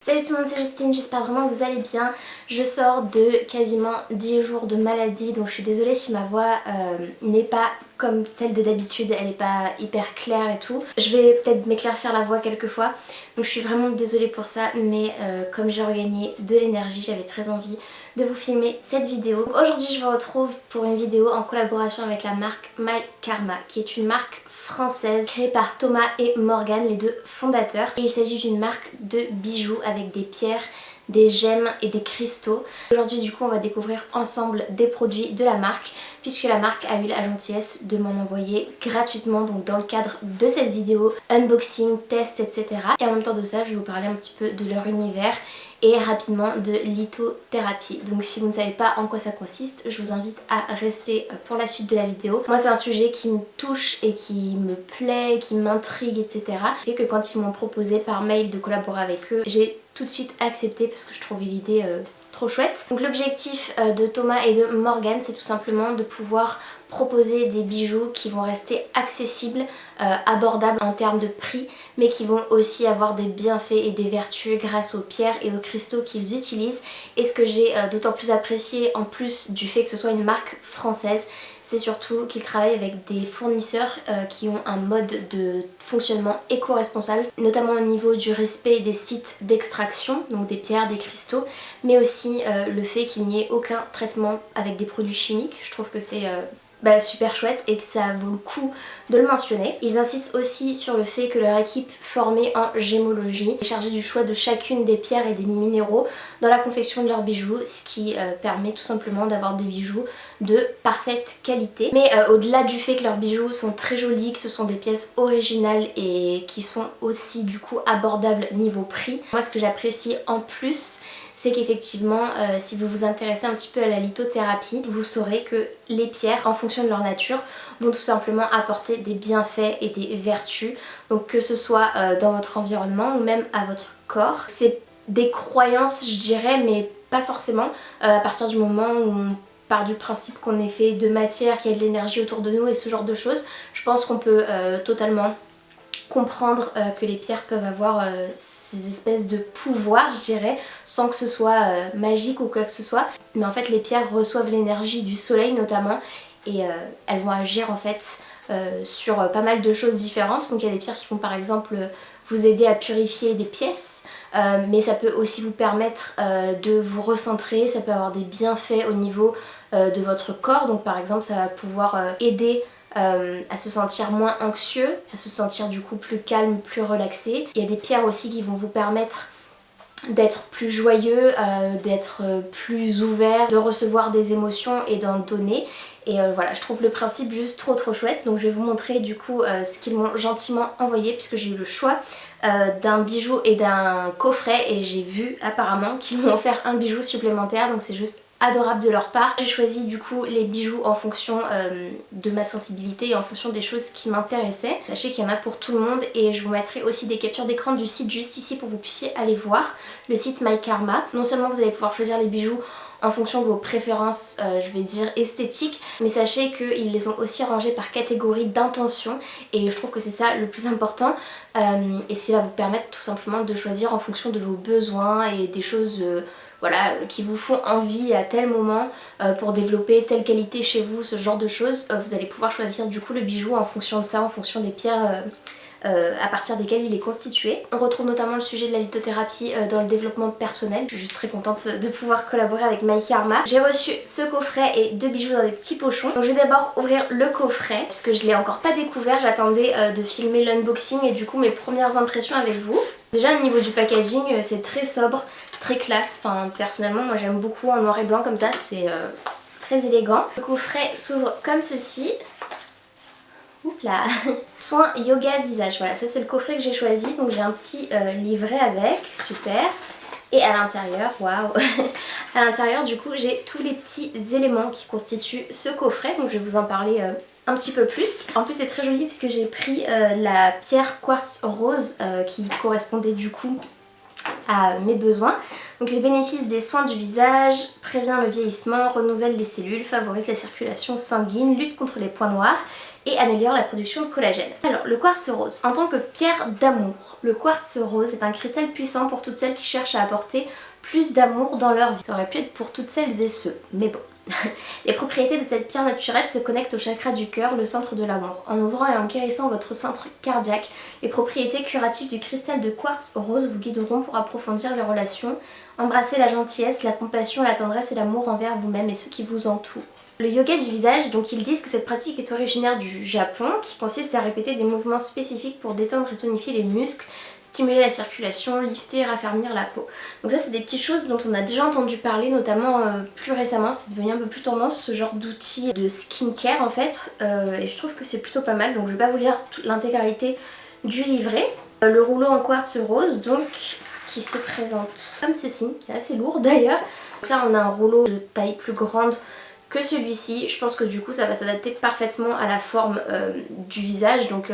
Salut tout le monde, c'est Justine, j'espère vraiment que vous allez bien. Je sors de quasiment 10 jours de maladie, donc je suis désolée si ma voix n'est pas comme celle de d'habitude, elle n'est pas hyper claire et tout. Je vais peut-être m'éclaircir la voix quelquefois, donc je suis vraiment désolée pour ça, mais comme j'ai regagné de l'énergie, j'avais très envie de vous filmer cette vidéo. Aujourd'hui je vous retrouve pour une vidéo en collaboration avec la marque My Karma, qui est une marque française créée par Thomas et Morgane, les deux fondateurs. Et il s'agit d'une marque de bijoux avec des pierres, des gemmes et des cristaux. Aujourd'hui du coup on va découvrir ensemble des produits de la marque, puisque la marque a eu la gentillesse de m'en envoyer gratuitement, donc dans le cadre de cette vidéo unboxing, test, etc. Et en même temps de ça je vais vous parler un petit peu de leur univers et rapidement de lithothérapie. Donc si vous ne savez pas en quoi ça consiste, je vous invite à rester pour la suite de la vidéo. Moi c'est un sujet qui me touche et qui me plaît, qui m'intrigue, etc. Fait que quand ils m'ont proposé par mail de collaborer avec eux, j'ai tout de suite accepté parce que je trouvais l'idée trop chouette. Donc l'objectif de Thomas et de Morgane, c'est tout simplement de pouvoir proposer des bijoux qui vont rester accessibles, abordables en termes de prix, mais qui vont aussi avoir des bienfaits et des vertus grâce aux pierres et aux cristaux qu'ils utilisent. Et ce que j'ai d'autant plus apprécié, en plus du fait que ce soit une marque française, c'est surtout qu'ils travaillent avec des fournisseurs qui ont un mode de fonctionnement éco-responsable, notamment au niveau du respect des sites d'extraction, donc des pierres, des cristaux, mais aussi le fait qu'il n'y ait aucun traitement avec des produits chimiques. Je trouve que c'est super chouette et que ça vaut le coup de le mentionner. Ils insistent aussi sur le fait que leur équipe formée en gémologie est chargée du choix de chacune des pierres et des minéraux dans la confection de leurs bijoux, ce qui permet tout simplement d'avoir des bijoux de parfaite qualité. Mais au-delà du fait que leurs bijoux sont très jolis, que ce sont des pièces originales et qui sont aussi du coup abordables niveau prix, moi ce que j'apprécie en plus, c'est qu'effectivement si vous vous intéressez un petit peu à la lithothérapie, vous saurez que les pierres, en fonction de leur nature, vont tout simplement apporter des bienfaits et des vertus, donc que ce soit dans votre environnement ou même à votre corps. C'est des croyances je dirais, mais pas forcément, à partir du moment où on part du principe qu'on est fait de matière, qu'il y a de l'énergie autour de nous et ce genre de choses. Je pense qu'on peut totalement comprendre que les pierres peuvent avoir ces espèces de pouvoirs, je dirais, sans que ce soit magique ou quoi que ce soit. Mais en fait les pierres reçoivent l'énergie du soleil notamment, et elles vont agir en fait sur pas mal de choses différentes. Donc il y a des pierres qui vont par exemple vous aider à purifier des pièces, mais ça peut aussi vous permettre de vous recentrer, ça peut avoir des bienfaits au niveau de votre corps. Donc par exemple ça va pouvoir aider à se sentir moins anxieux, à se sentir du coup plus calme, plus relaxé. Il y a des pierres aussi qui vont vous permettre d'être plus joyeux, d'être plus ouvert, de recevoir des émotions et d'en donner. Et voilà, je trouve le principe juste trop chouette. Donc je vais vous montrer du coup ce qu'ils m'ont gentiment envoyé, puisque j'ai eu le choix d'un bijou et d'un coffret, et j'ai vu apparemment qu'ils m'ont offert un bijou supplémentaire, donc c'est juste adorable de leur part. J'ai choisi du coup les bijoux en fonction de ma sensibilité et en fonction des choses qui m'intéressaient. Sachez qu'il y en a pour tout le monde, et je vous mettrai aussi des captures d'écran du site juste ici pour que vous puissiez aller voir le site My Karma. Non seulement vous allez pouvoir choisir les bijoux en fonction de vos préférences, je vais dire esthétiques, mais sachez qu'ils les ont aussi rangés par catégorie d'intention, et je trouve que c'est ça le plus important, et ça va vous permettre tout simplement de choisir en fonction de vos besoins et des choses voilà, qui vous font envie à tel moment pour développer telle qualité chez vous, ce genre de choses. Vous allez pouvoir choisir du coup le bijou en fonction de ça, en fonction des pierres à partir desquelles il est constitué. On retrouve notamment le sujet de la lithothérapie dans le développement personnel. Je suis juste très contente de pouvoir collaborer avec My Karma. J'ai reçu ce coffret et deux bijoux dans des petits pochons. Donc je vais d'abord ouvrir le coffret, puisque je l'ai encore pas découvert. J'attendais de filmer l'unboxing et du coup mes premières impressions avec vous. Déjà au niveau du packaging, c'est très sobre, très classe. Enfin personnellement moi j'aime beaucoup en noir et blanc comme ça, c'est très élégant. Le coffret s'ouvre comme ceci. Oups là. Soins yoga visage, voilà, ça c'est le coffret que j'ai choisi. Donc j'ai un petit livret avec, super. Et à l'intérieur, waouh, à l'intérieur du coup j'ai tous les petits éléments qui constituent ce coffret. Donc je vais vous en parler un petit peu plus. En plus c'est très joli puisque j'ai pris la pierre quartz rose qui correspondait du coup à mes besoins. Donc les bénéfices des soins du visage: prévient le vieillissement, renouvelle les cellules, favorise la circulation sanguine, lutte contre les points noirs et améliore la production de collagène. Alors le quartz rose, en tant que pierre d'amour, le quartz rose est un cristal puissant pour toutes celles qui cherchent à apporter plus d'amour dans leur vie. Ça aurait pu être pour toutes celles et ceux, mais bon. Les propriétés de cette pierre naturelle se connectent au chakra du cœur, le centre de l'amour. En ouvrant et en guérissant votre centre cardiaque, les propriétés curatives du cristal de quartz rose vous guideront pour approfondir les relations, embrasser la gentillesse, la compassion, la tendresse et l'amour envers vous-même et ceux qui vous entourent. Le yoga du visage, donc ils disent que cette pratique est originaire du Japon, qui consiste à répéter des mouvements spécifiques pour détendre et tonifier les muscles, stimuler la circulation, lifter et raffermir la peau. Donc ça c'est des petites choses dont on a déjà entendu parler, notamment plus récemment, c'est devenu un peu plus tendance ce genre d'outils de skincare en fait, et je trouve que c'est plutôt pas mal, donc je vais pas vous lire l'intégralité du livret. Le rouleau en quartz rose donc, qui se présente comme ceci, qui est assez lourd d'ailleurs. Donc là on a un rouleau de taille plus grande que celui-ci. Je pense que du coup ça va s'adapter parfaitement à la forme du visage. Donc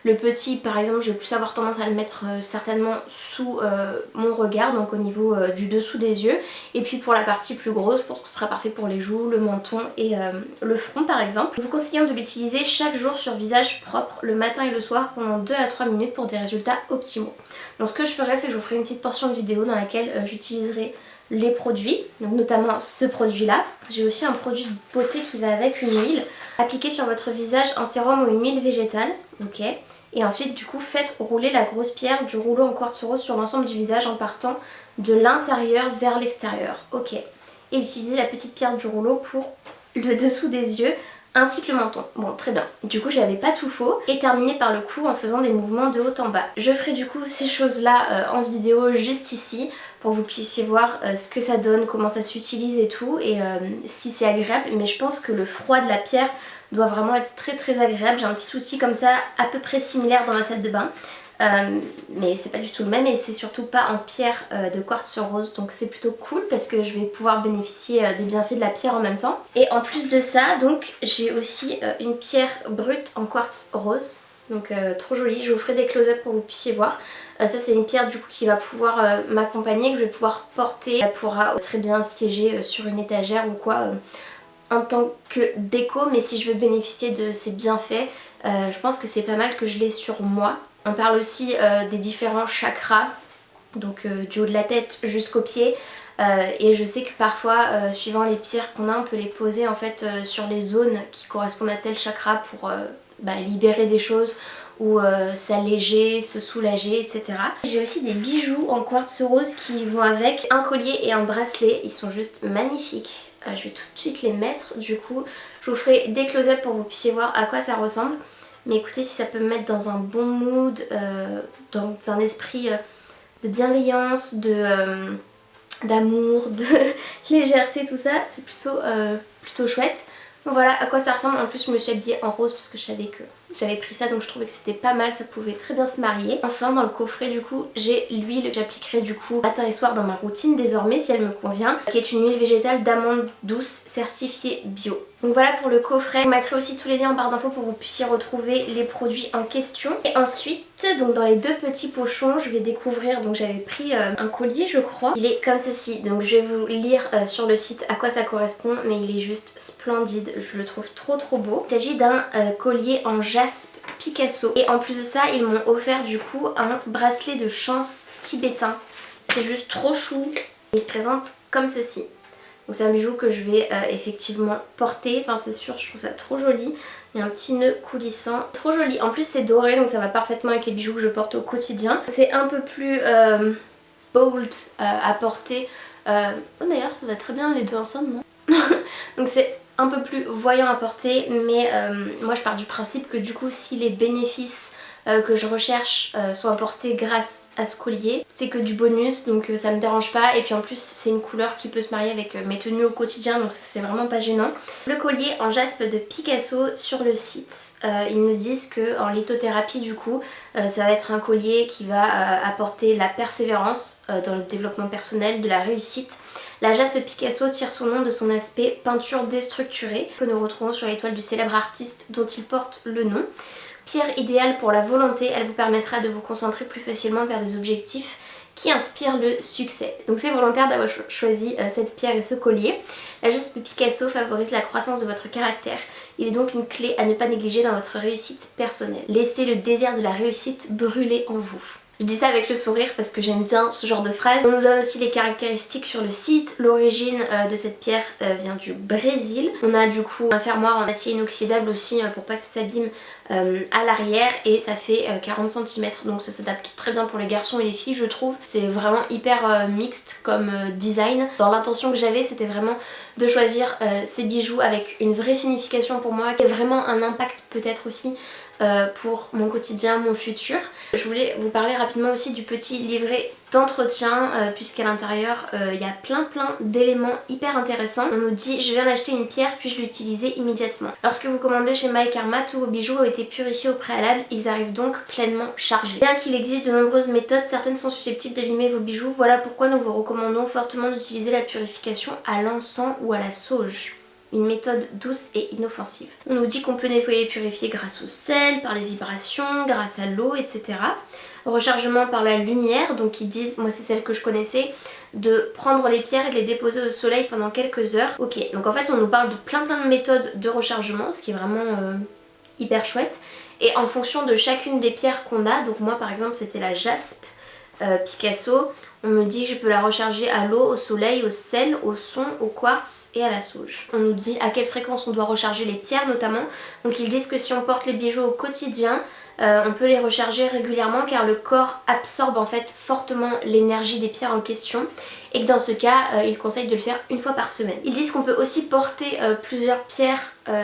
le petit par exemple je vais plus avoir tendance à le mettre certainement sous mon regard, donc au niveau du dessous des yeux. Et puis pour la partie plus grosse, je pense que ce sera parfait pour les joues, le menton et le front par exemple. Nous vous conseillons de l'utiliser chaque jour sur visage propre, le matin et le soir pendant 2 à 3 minutes pour des résultats optimaux. Donc ce que je ferai, c'est que je vous ferai une petite portion de vidéo dans laquelle j'utiliserai les produits, donc notamment ce produit là. J'ai aussi un produit de beauté qui va avec, une huile. Appliquez sur votre visage un sérum ou une huile végétale, ok. Et ensuite du coup faites rouler la grosse pierre du rouleau en quartz rose sur l'ensemble du visage en partant de l'intérieur vers l'extérieur, ok. Et utilisez la petite pierre du rouleau pour le dessous des yeux ainsi que le menton. Bon, très bien. Du coup, j'avais pas tout faux. Et terminer par le cou en faisant des mouvements de haut en bas. Je ferai du coup ces choses-là en vidéo juste ici pour que vous puissiez voir ce que ça donne, comment ça s'utilise et tout, et si c'est agréable. Mais je pense que le froid de la pierre doit vraiment être très très agréable. J'ai un petit outil comme ça à peu près similaire dans ma salle de bain. Mais c'est pas du tout le même et c'est surtout pas en pierre de quartz rose, donc c'est plutôt cool parce que je vais pouvoir bénéficier des bienfaits de la pierre en même temps. Et en plus de ça, donc j'ai aussi une pierre brute en quartz rose, donc trop jolie. Je vous ferai des close-up pour que vous puissiez voir. Ça c'est une pierre du coup qui va pouvoir m'accompagner, que je vais pouvoir porter. Elle pourra très bien siéger sur une étagère ou quoi en tant que déco, mais si je veux bénéficier de ses bienfaits, je pense que c'est pas mal que je l'ai sur moi. On parle aussi des différents chakras, donc du haut de la tête jusqu'aux pieds. Et je sais que parfois, suivant les pierres qu'on a, on peut les poser en fait sur les zones qui correspondent à tel chakra pour libérer des choses ou s'alléger, se soulager, etc. J'ai aussi des bijoux en quartz rose qui vont avec, un collier et un bracelet. Ils sont juste magnifiques. Je vais tout de suite les mettre. Du coup, je vous ferai des close-up pour que vous puissiez voir à quoi ça ressemble. Mais écoutez, si ça peut me mettre dans un bon mood, dans un esprit de bienveillance, d'amour, de légèreté, tout ça, c'est plutôt chouette. Donc voilà à quoi ça ressemble. En plus je me suis habillée en rose parce que je savais que j'avais pris ça, donc je trouvais que c'était pas mal, ça pouvait très bien se marier. Enfin dans le coffret du coup j'ai l'huile que j'appliquerai du coup matin et soir dans ma routine désormais si elle me convient, qui est une huile végétale d'amande douce certifiée bio. Donc voilà pour le coffret. Je vous mettrai aussi tous les liens en barre d'infos pour que vous puissiez retrouver les produits en question. Et ensuite, donc dans les deux petits pochons, je vais découvrir, donc j'avais pris un collier je crois. Il est comme ceci, donc je vais vous lire sur le site à quoi ça correspond, mais il est juste splendide, je le trouve trop beau. Il s'agit d'un collier en jaspe Picasso. Et en plus de ça, ils m'ont offert du coup un bracelet de chance tibétain. C'est juste trop chou. Il se présente comme ceci. Donc c'est un bijou que je vais effectivement porter, enfin c'est sûr, je trouve ça trop joli. Il y a un petit nœud coulissant, trop joli. En plus c'est doré, donc ça va parfaitement avec les bijoux que je porte au quotidien. C'est un peu plus bold à porter. Oh d'ailleurs ça va très bien les deux ensemble, non? Donc c'est un peu plus voyant à porter, mais moi je pars du principe que du coup si les bénéfices que je recherche sont apportés grâce à ce collier, c'est que du bonus, donc ça me dérange pas. Et puis en plus c'est une couleur qui peut se marier avec mes tenues au quotidien, donc ça c'est vraiment pas gênant. Le collier en jaspe de Picasso sur le site, ils nous disent que en lithothérapie du coup ça va être un collier qui va apporter la persévérance dans le développement personnel, de la réussite. La jaspe Picasso tire son nom de son aspect peinture déstructurée que nous retrouvons sur l'étoile du célèbre artiste dont il porte le nom. Pierre idéale pour la volonté, elle vous permettra de vous concentrer plus facilement vers des objectifs qui inspire le succès. Donc c'est volontaire d'avoir choisi cette pierre et ce collier. La jaspe Picasso favorise la croissance de votre caractère. Il est donc une clé à ne pas négliger dans votre réussite personnelle. Laissez le désir de la réussite brûler en vous. Je dis ça avec le sourire parce que j'aime bien ce genre de phrase. On nous donne aussi les caractéristiques sur le site. L'origine de cette pierre vient du Brésil. On a du coup un fermoir en acier inoxydable aussi pour pas que ça s'abîme à l'arrière, et ça fait 40 cm, donc ça s'adapte très bien pour les garçons et les filles je trouve. C'est vraiment hyper mixte comme design. Dans l'intention que j'avais, c'était vraiment de choisir ces bijoux avec une vraie signification pour moi, qui a vraiment un impact peut-être aussi pour mon quotidien, mon futur. Je voulais vous parler rapidement aussi du petit livret d'entretien puisqu'à l'intérieur il y a plein d'éléments hyper intéressants. On nous dit: je viens d'acheter une pierre, puis-je l'utiliser immédiatement. Lorsque vous commandez chez My Karma, tous vos bijoux ont été purifiés au préalable, ils arrivent donc pleinement chargés. Bien qu'il existe de nombreuses méthodes, certaines sont susceptibles d'abîmer vos bijoux. Voilà pourquoi nous vous recommandons fortement d'utiliser la purification à l'encens ou à la sauge. Une méthode douce et inoffensive. On nous dit qu'on peut nettoyer et purifier grâce au sel, par les vibrations, grâce à l'eau, etc. Rechargement par la lumière, donc ils disent, moi c'est celle que je connaissais, de prendre les pierres et de les déposer au soleil pendant quelques heures. Ok, donc en fait on nous parle de plein de méthodes de rechargement, ce qui est vraiment hyper chouette. Et en fonction de chacune des pierres qu'on a, donc moi par exemple c'était la jaspe Picasso, on me dit que je peux la recharger à l'eau, au soleil, au sel, au son, au quartz et à la sauge. On nous dit à quelle fréquence on doit recharger les pierres notamment. Donc ils disent que si on porte les bijoux au quotidien, on peut les recharger régulièrement car le corps absorbe en fait fortement l'énergie des pierres en question, et que dans ce cas ils conseillent de le faire une fois par semaine. Ils disent qu'on peut aussi porter plusieurs pierres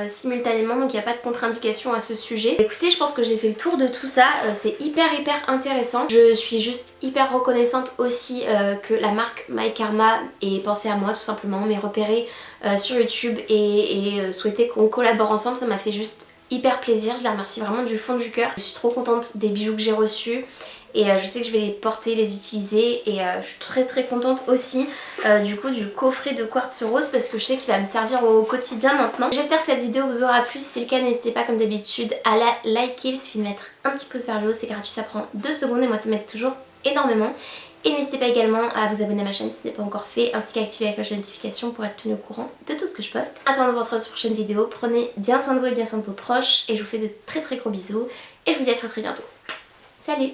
simultanément, donc il n'y a pas de contre-indication à ce sujet. Écoutez, je pense que j'ai fait le tour de tout ça, c'est hyper intéressant. Je suis juste hyper reconnaissante aussi que la marque My Karma ait pensé à moi tout simplement, m'ait repéré sur YouTube et souhaité qu'on collabore ensemble. Ça m'a fait juste hyper plaisir, je les remercie vraiment du fond du cœur. Je suis trop contente des bijoux que j'ai reçus et je sais que je vais les porter, les utiliser, et je suis très contente aussi du coup du coffret de quartz rose parce que je sais qu'il va me servir au quotidien maintenant. J'espère que cette vidéo vous aura plu. Si c'est le cas, n'hésitez pas comme d'habitude à la liker, il suffit de mettre un petit pouce vers le haut, c'est gratuit, ça prend 2 secondes et moi ça m'aide toujours énormément. Et n'hésitez pas également à vous abonner à ma chaîne si ce n'est pas encore fait, ainsi qu'à activer la cloche de notification pour être tenu au courant de tout ce que je poste. Attendez votre prochaine vidéo, prenez bien soin de vous et bien soin de vos proches, et je vous fais de très gros bisous et je vous dis à très bientôt. Salut!